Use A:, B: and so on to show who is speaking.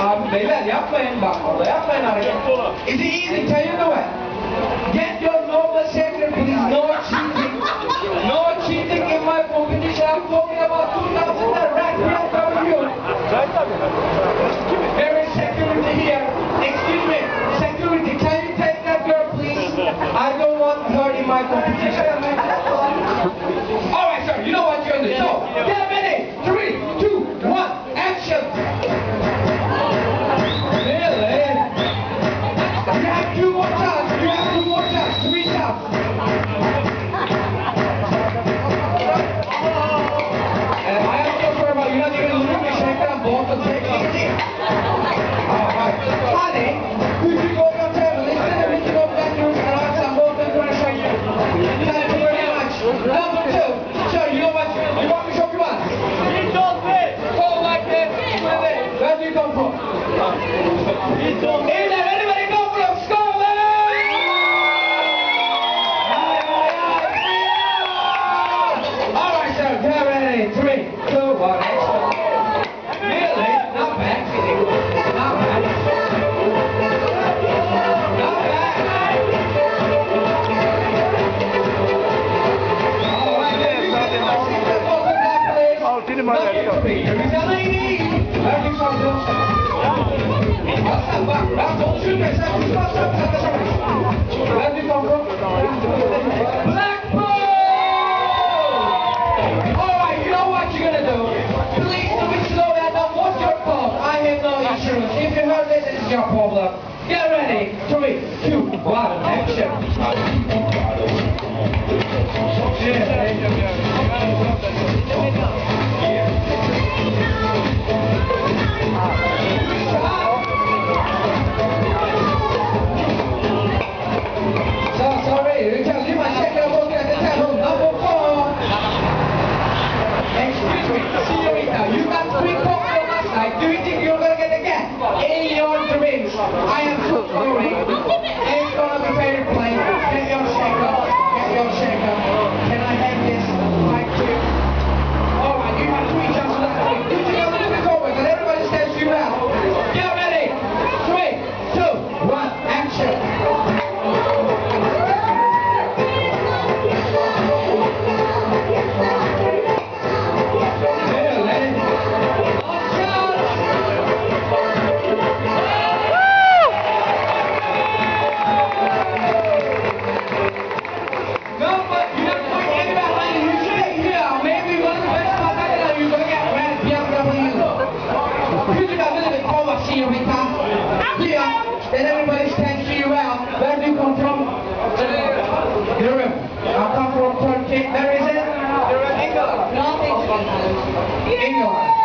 A: Abi beyler yapmayın bak orada yapmayın hareket. Is it easy? Tell you the way. Get your normal sector please. No cheating. No cheating in my competition. I'm talking about 2000 right here from you. There is security here. Excuse me. Security, can you take that girl please? I don't want her in my competition. Alright sir, you know what you're doing. So, get ready. 3, 2, 1, action. You have 2 more shots. You have 2 more shots. 3 shots. And I am so sorry about you not even looking to shake down both of them. Alright. Honey, could you go on table? Instead of reaching over that room and ask them both of them to show you. Thank you very much. Number 2. Sir, you know what? You want me to show you what?
B: He told me.
A: Go like this. Where do you come from?
B: He told me.
A: Anybody come from Scotland? Alright, sir, get ready. 3, 2, 1, action. Really? Not bad. Not bad. Not bad. Alright,
B: Altı numara yapıyor.
A: Bize lady. Verdik sonra. Bak, ben konuşurken sen kusmazsan sen de çalış. Verdik sonra. Blackpool! Alright, you know what you're gonna do. Please do it slow down. Now, what's your fault? I have no insurance. If you heard this, it's your problem. Get ready. 3, 2, 1, action. Sorry, you can leave my check and look at the table. Number 4. Excuse me, señorita, you got 3 cocktails last night. Do you think you're gonna get again? In your dreams. I am so sorry. It's gonna be very plain. Get your shaker. Get your shaker. Can I have this? Right here. Alright, you have 3 chances left. Put your little bit forward and everybody stands you out. Get ready. 3, 2, 1, action. Then everybody stands to you out. Where do you come from? Europe. I come from Turkey. Where is it? England. England.